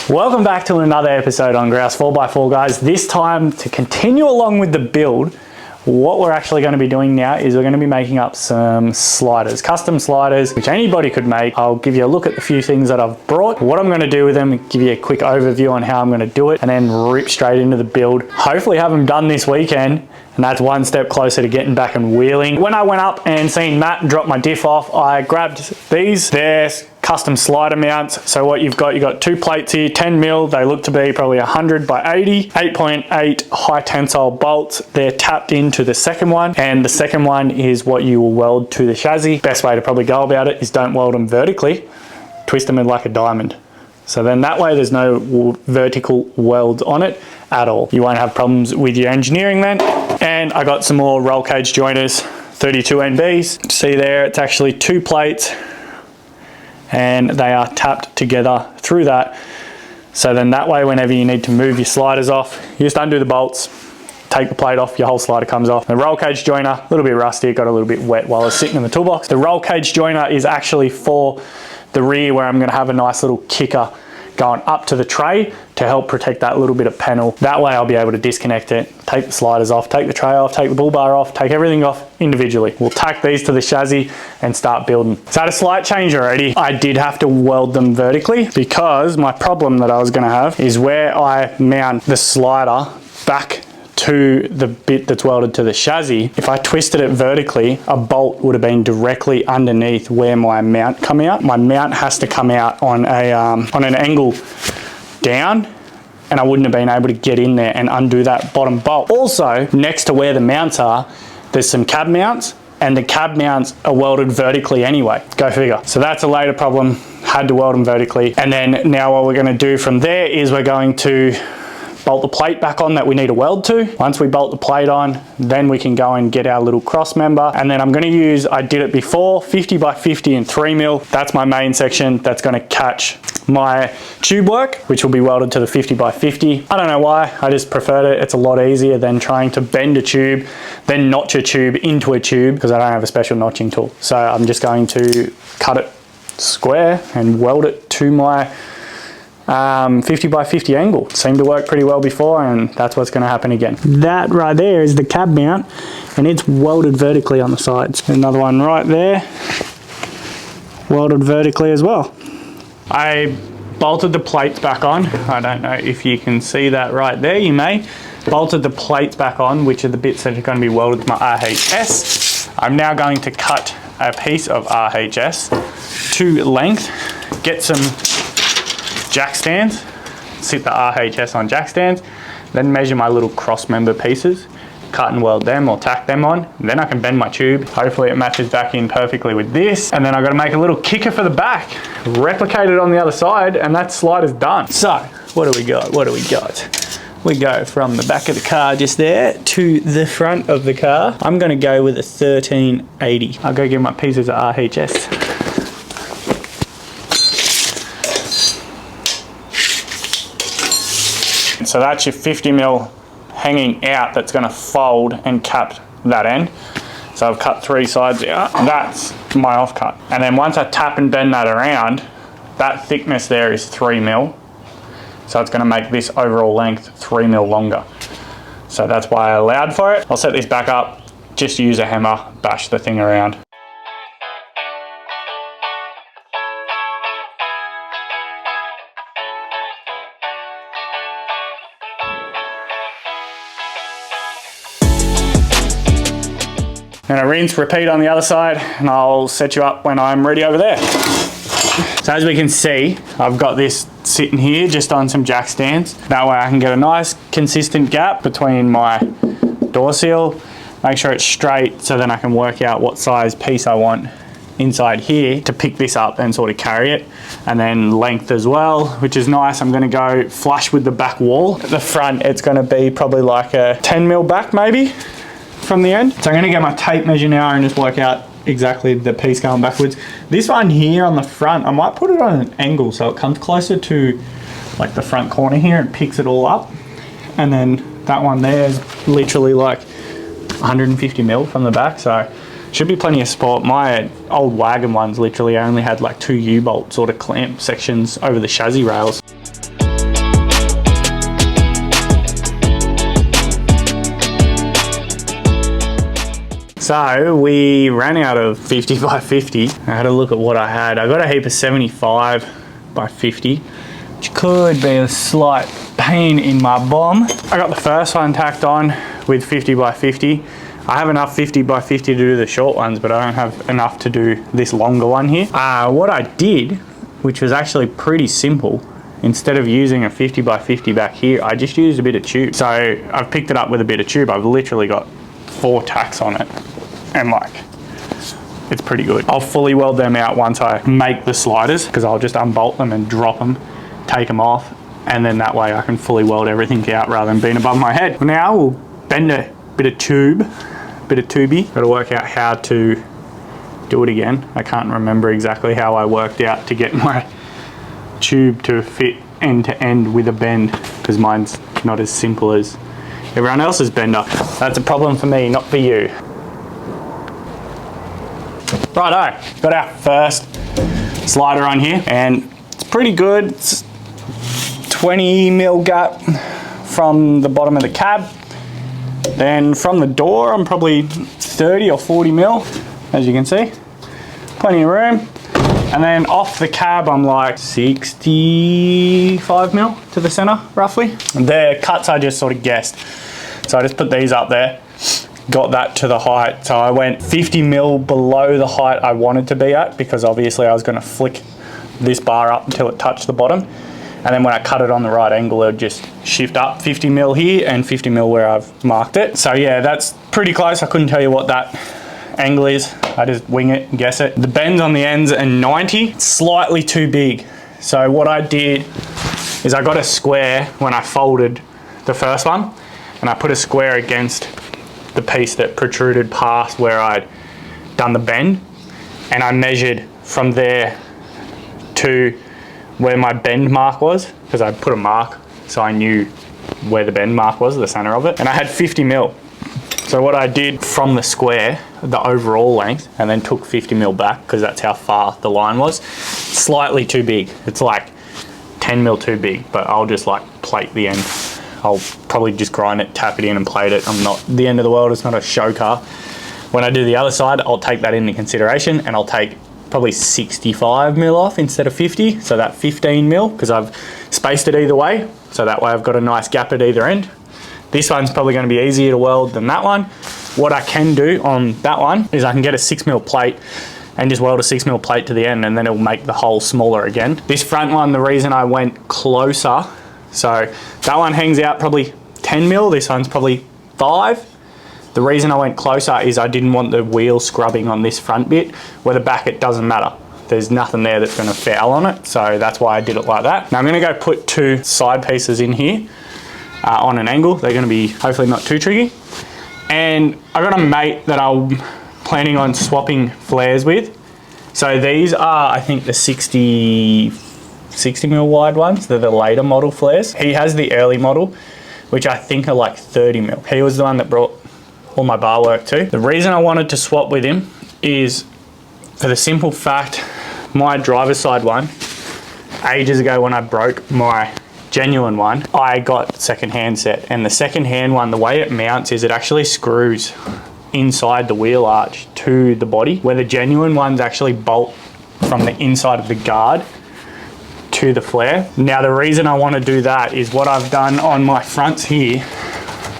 Welcome back to another episode on Grouse 4x4, guys. This time, to continue along with the build, what we're actually going to be doing now is we're going to be making up some sliders, custom sliders, which anybody could make. I'll give you a look at the few things that I've brought, what I'm going to do with them, give you a quick overview on how I'm going to do it, and then rip straight into the build. Hopefully have them done this weekend, and that's one step closer to getting back and wheeling. When I went up and seen Matt drop my diff off, I grabbed these. They're custom slider mounts. So what you've got two plates here, 10 mil. They look to be probably 100 by 80, 8.8 high tensile bolts. They're tapped into the second one, and the second one is what you will weld to the chassis. Best way to probably go about it is don't weld them vertically, twist them in like a diamond. So then that way there's no vertical welds on it at all. You won't have problems with your engineering then. And I got some more roll cage joiners, 32 NBs. See there, it's actually two plates, and they are tapped together through that. So then that way, whenever you need to move your sliders off, you just undo the bolts, take the plate off, your whole slider comes off. The roll cage joiner, a little bit rusty, it got a little bit wet while I was sitting in the toolbox. The roll cage joiner is actually for the rear, where I'm gonna have a nice little kicker going up to the tray to help protect that little bit of panel. That way I'll be able to disconnect it, take the sliders off, take the tray off, take the bull bar off, take everything off individually. We'll tack these to the chassis and start building. So I had a slight change already. I did have to weld them vertically because my problem that I was gonna have is where I mount the slider back to the bit that's welded to the chassis. If I twisted it vertically, a bolt would have been directly underneath where my mount come out. My mount has to come out on an angle down, and I wouldn't have been able to get in there and undo that bottom bolt. Also, next to where the mounts are, there's some cab mounts, and the cab mounts are welded vertically anyway. Go figure. So that's a later problem. Had to weld them vertically. And then now what we're going to do from there is we're going to bolt the plate back on that we need to weld to. Once we bolt the plate on, then we can go and get our little cross member. And then I'm going to use, I did it before, 50 by 50 and 3 mil. That's my main section that's going to catch my tube work, which will be welded to the 50 by 50. I don't know why, I just preferred it. It's a lot easier than trying to bend a tube, then notch a tube into a tube, because I don't have a special notching tool. So I'm just going to cut it square and weld it to my 50 by 50 angle. Seemed to work pretty well before, and that's what's going to happen again. That right there is the cab mount, and it's welded vertically on the sides. Another one right there, welded vertically as well. I bolted the plates back on. I don't know if you can see that right there, you may. Bolted the plates back on, which are the bits that are going to be welded to my RHS. I'm now going to cut a piece of RHS to length, get some jack stands, sit the RHS on jack stands, then measure my little cross member pieces, cut and weld them or tack them on. Then I can bend my tube. Hopefully it matches back in perfectly with this. And then I've got to make a little kicker for the back, replicate it on the other side, and that slider's done. So what do we got? What do we got? We go from the back of the car just there to the front of the car. I'm going to go with a 1380. I'll go get my pieces of RHS. So that's your 50 mil hanging out that's going to fold and cap that end. So I've cut 3 sides out. That's my offcut. And then once I tap and bend that around, that thickness there is 3 mil. So it's going to make this overall length 3 mil longer. So that's why I allowed for it. I'll set this back up, just use a hammer, bash the thing around. And I rinse, repeat on the other side, and I'll set you up when I'm ready over there. So as we can see, I've got this sitting here just on some jack stands. That way I can get a nice consistent gap between my door seal, make sure it's straight, so then I can work out what size piece I want inside here to pick this up and sort of carry it. And then length as well, which is nice. I'm going to go flush with the back wall. At the front, it's going to be probably like a 10 mil back maybe from the end. So I'm going to get my tape measure now and just work out exactly the piece going backwards. This one here on the front, I might put it on an angle so it comes closer to like the front corner here and picks it all up. And then that one there is literally like 150 mil from the back, so should be plenty of support. My old wagon ones literally only had like 2 U-bolt sort of clamp sections over the chassis rails. So we ran out of 50 by 50. I had a look at what I had. I got a heap of 75 by 50, which could be a slight pain in my bum. I got the first one tacked on with 50 by 50. I have enough 50 by 50 to do the short ones, but I don't have enough to do this longer one here. What I did, which was actually pretty simple, instead of using a 50 by 50 back here, I just used a bit of tube. So I've picked it up with a bit of tube. I've literally got 4 tacks on it, and like, it's pretty good. I'll fully weld them out once I make the sliders, because I'll just unbolt them and drop them, take them off, and then that way I can fully weld everything out rather than being above my head. Now we'll bend a bit of tube, Gotta work out how to do it again. I can't remember exactly how I worked out to get my tube to fit end to end with a bend, because mine's not as simple as everyone else's bender. That's a problem for me, not for you. Righto, got our first slider on here, and it's pretty good. It's 20 mil gap from the bottom of the cab. Then from the door, I'm probably 30 or 40 mil, as you can see. Plenty of room. And then off the cab, I'm like 65 mil to the center, roughly. The cuts I just sort of guessed. So I just put these up there, got that to the height. So I went 50 mil below the height I wanted to be at, because obviously I was gonna flick this bar up until it touched the bottom. And then when I cut it on the right angle, it would just shift up 50 mil here and 50 mil where I've marked it. So yeah, that's pretty close. I couldn't tell you what that angle is. I just wing it and guess it. The bends on the ends are 90, slightly too big. So what I did is I got a square when I folded the first one, and I put a square against the piece that protruded past where I'd done the bend, and I measured from there to where my bend mark was, because I put a mark so I knew where the bend mark was, the center of it, and I had 50 mil. So what I did from the square, the overall length, and then took 50 mil back, because that's how far the line was. Slightly too big. It's like 10 mil too big, but I'll just like plate the end. I'll probably just grind it, tap it in and plate it. I'm not the end of the world, it's not a show car. When I do the other side, I'll take that into consideration, and I'll take probably 65 mil off instead of 50, so that 15 mil, because I've spaced it either way, so that way I've got a nice gap at either end. This one's probably going to be easier to weld than that one. What I can do on that one is I can get a 6 mil plate and just weld a 6 mil plate to the end, and then it'll make the hole smaller again. This front one, the reason I went closer, so that one hangs out probably 10 mil, this one's probably 5. The reason I went closer is I didn't want the wheel scrubbing on this front bit, where the back it doesn't matter. There's nothing there that's gonna foul on it, so that's why I did it like that. Now I'm gonna go put 2 side pieces in here on an angle. They're gonna be hopefully not too tricky. And I got a mate that I'm planning on swapping flares with. So these are, I think, the 60 mil wide ones. They're the later model flares. He has the early model, which I think are like 30 mil. He was the one that brought all my bar work too. The reason I wanted to swap with him is for the simple fact, my driver's side one, ages ago when I broke my genuine one, I got second-hand set, and the second-hand one, the way it mounts is it actually screws inside the wheel arch to the body, where the genuine ones actually bolt from the inside of the guard to the flare. Now the reason I want to do that is what I've done on my fronts here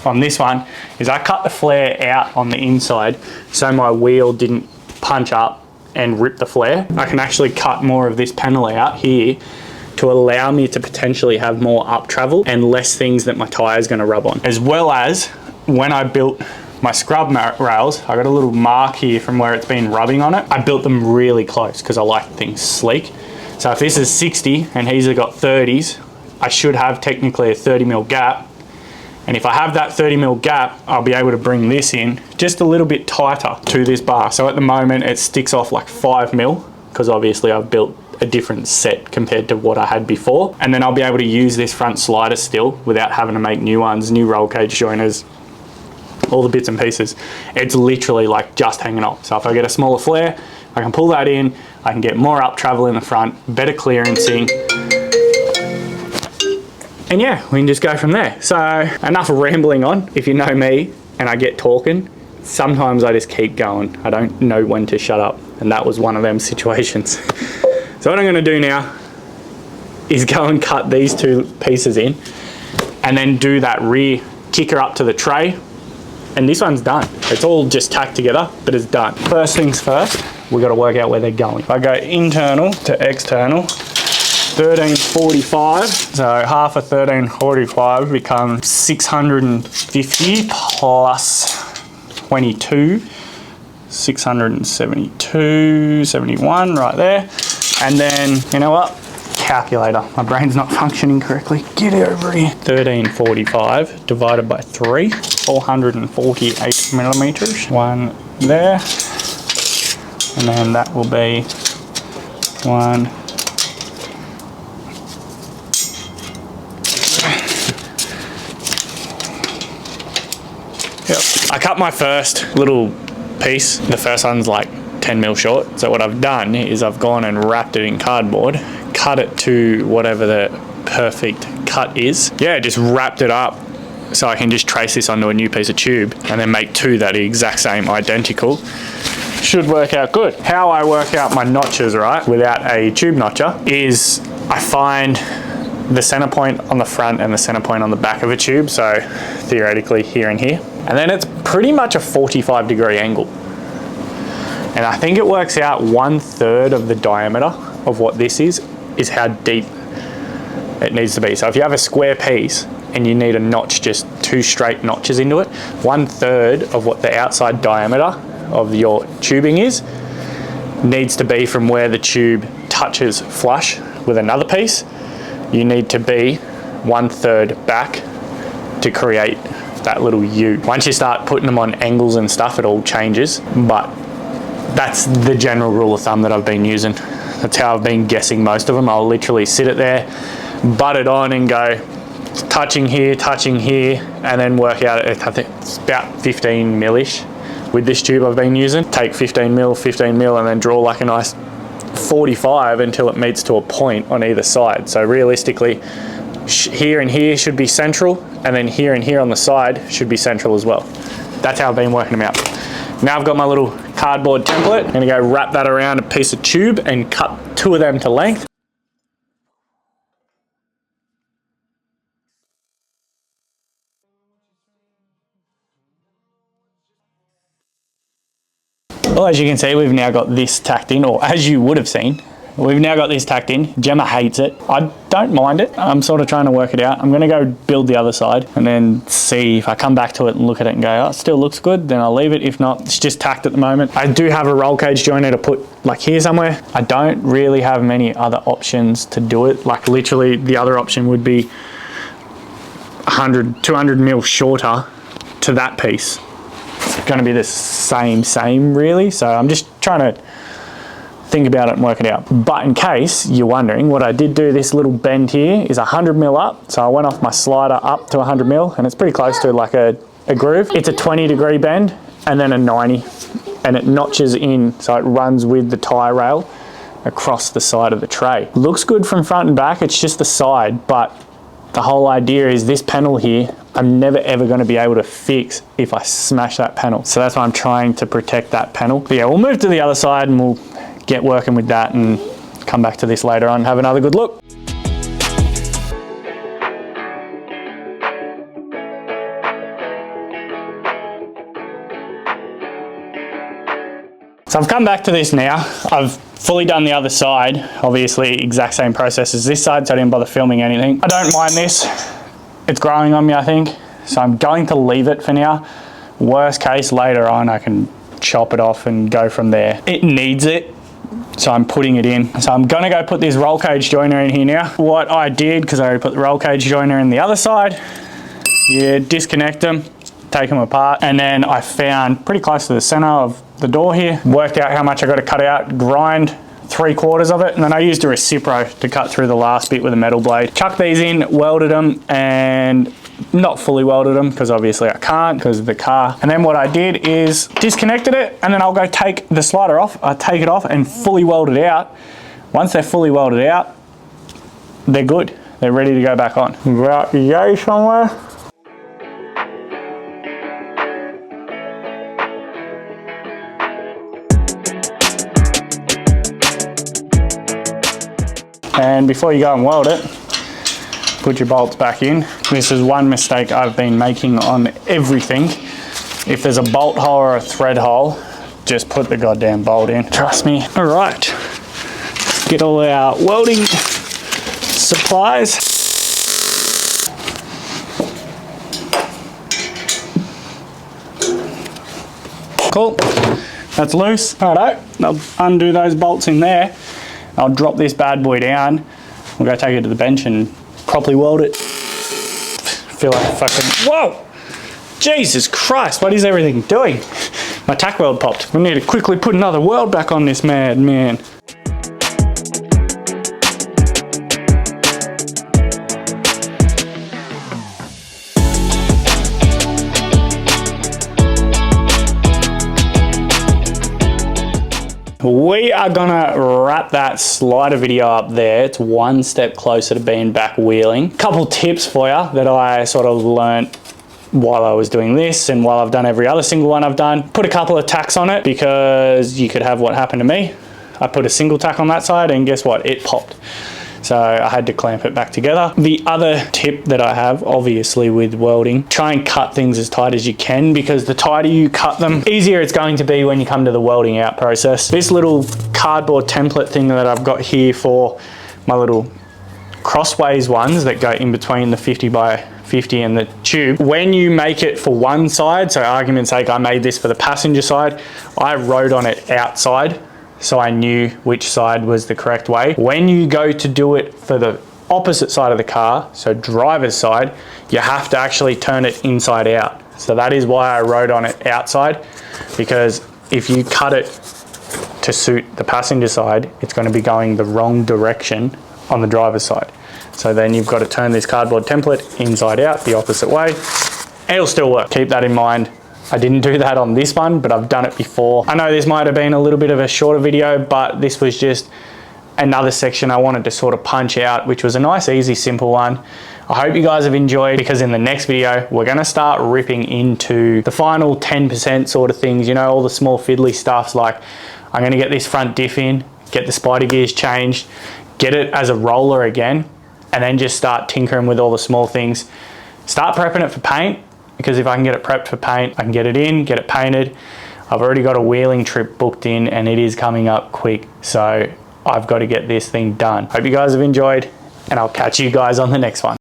on this one is I cut the flare out on the inside so my wheel didn't punch up and rip the flare. I can actually cut more of this panel out here to allow me to potentially have more up travel and less things that my tire is going to rub on. As well as when I built my scrub rails, I got a little mark here from where it's been rubbing on it. I built them really close because I like things sleek. So if this is 60 and he's got 30s, I should have technically a 30 mil gap. And if I have that 30 mil gap, I'll be able to bring this in just a little bit tighter to this bar. So at the moment it sticks off like 5 mil because obviously I've built a different set compared to what I had before. And then I'll be able to use this front slider still without having to make new ones, new roll cage joiners, all the bits and pieces. It's literally like just hanging off. So if I get a smaller flare, I can pull that in, I can get more up travel in the front, better clearancing. And yeah, we can just go from there. So enough rambling on. If you know me and I get talking, sometimes I just keep going. I don't know when to shut up, and that was one of them situations. So what I'm going to do now is go and cut these two pieces in, and then do that rear kicker up to the tray, and this one's done. It's all just tacked together, but it's done. First things first, we've got to work out where they're going. If I go internal to external, 1345, so half of 1345 becomes 650 plus 22, 672, 71 right there. And then, you know what? Calculator. My brain's not functioning correctly. Get over here. 1345 divided by 3, 448 millimeters. One there. And then that will be one. Yep. I cut my first little piece. The first one's like 10 mil short. So what I've done is I've gone and wrapped it in cardboard, cut it to whatever the perfect cut is. Yeah, just wrapped it up so I can just trace this onto a new piece of tube and then make two that are exact same, identical. Should work out good. How I work out my notches, right, without a tube notcher is I find the center point on the front and the center point on the back of a tube, so theoretically here and here. And then it's pretty much a 45-degree angle. And I think it works out 1/3 of the diameter of what this is how deep it needs to be. So if you have a square piece and you need a notch, just two straight notches into it, 1/3 of what the outside diameter of your tubing is needs to be from where the tube touches flush with another piece. You need to be 1/3 back to create that little U. Once you start putting them on angles and stuff, it all changes, but that's the general rule of thumb that I've been using. That's how I've been guessing most of them. I'll literally sit it there, butt it on and go touching here, and then work out, I think it's about 15 mil-ish with this tube I've been using. Take 15 mil, and then draw like a nice 45 until it meets to a point on either side. So realistically, here and here should be central, and then here and here on the side should be central as well. That's how I've been working them out. Now I've got my little cardboard template. I'm gonna go wrap that around a piece of tube and cut two of them to length. Well, as you can see, we've now got this tacked in, or as you would have seen, we've now got this tacked in. Gemma hates it. I don't mind it. I'm sort of trying to work it out. I'm gonna go build the other side and then see if I come back to it and look at it and go, oh, it still looks good, then I'll leave it. If not, it's just tacked at the moment. I do have a roll cage joiner to put like here somewhere. I don't really have many other options to do it. Like literally the other option would be 100, 200 mil shorter to that piece. It's gonna be the same really. So I'm just trying to think about it and work it out. But in case you're wondering, what I did do, this little bend here is 100 mil up. So I went off my slider up to 100 mil, and it's pretty close to like a groove. It's a 20-degree bend and then a 90, and it notches in so it runs with the tie rail across the side of the tray. Looks good from front and back, it's just the side, but the whole idea is this panel here, I'm never ever going to be able to fix if I smash that panel. So that's why I'm trying to protect that panel. But yeah, we'll move to the other side and we'll get working with that and come back to this later on and have another good look. So I've come back to this now. I've fully done the other side, obviously exact same process as this side, so I didn't bother filming anything. I don't mind this. It's growing on me, I think. So I'm going to leave it for now. Worst case, later on, I can chop it off and go from there. It needs it, so I'm putting it in. So I'm gonna go put this roll cage joiner in here now. What I did, because I already put the roll cage joiner in the other side, you disconnect them, take them apart, and then I found pretty close to the center of the door here, worked out how much I got to cut out, grind 3/4 of it, and then I used a Recipro to cut through the last bit with a metal blade. Chucked these in, welded them, and not fully welded them because obviously I can't because of the car. And then what I did is disconnected it, and then I'll go take the slider off, I take it off and fully weld it out. Once they're fully welded out, they're good. They're ready to go back on. About yay somewhere. then before you go and weld it, put your bolts back in. This is one mistake I've been making on everything. If there's a bolt hole or a thread hole, just put the goddamn bolt in. Trust me. All right, get all our welding supplies. Cool, that's loose. Righto, I'll undo those bolts in there. I'll drop this bad boy down. We'll go take it to the bench and properly weld it. Feel like fucking, whoa! Jesus Christ, what is everything doing? My tack weld popped. We need to quickly put another weld back on this man. We are gonna wrap that slider video up there. It's one step closer to being back wheeling. Couple tips for you that I sort of learnt while I was doing this and while I've done every other single one I've done. Put a couple of tacks on it because you could have what happened to me. I put a single tack on that side and guess what? It popped. So I had to clamp it back together. The other tip that I have, obviously with welding, try and cut things as tight as you can, because the tighter you cut them, easier it's going to be when you come to the welding out process. This little cardboard template thing that I've got here for my little crossways ones that go in between the 50 by 50 and the tube. When you make it for one side, so argument's sake, I made this for the passenger side, I wrote on it outside, so I knew which side was the correct way. When you go to do it for the opposite side of the car, so driver's side, you have to actually turn it inside out. So that is why I wrote on it outside, because if you cut it to suit the passenger side, it's going to be going the wrong direction on the driver's side. So then you've got to turn this cardboard template inside out the opposite way. It'll still work. Keep that in mind. I didn't do that on this one, but I've done it before. I know this might have been a little bit of a shorter video, but this was just another section I wanted to sort of punch out, which was a nice, easy, simple one. I hope you guys have enjoyed, because in the next video, we're gonna start ripping into the final 10% sort of things, you know, all the small fiddly stuffs, like I'm gonna get this front diff in, get the spider gears changed, get it as a roller again, and then just start tinkering with all the small things. Start prepping it for paint, because if I can get it prepped for paint, I can get it in, get it painted. I've already got a wheeling trip booked in and it is coming up quick. So I've got to get this thing done. Hope you guys have enjoyed, and I'll catch you guys on the next one.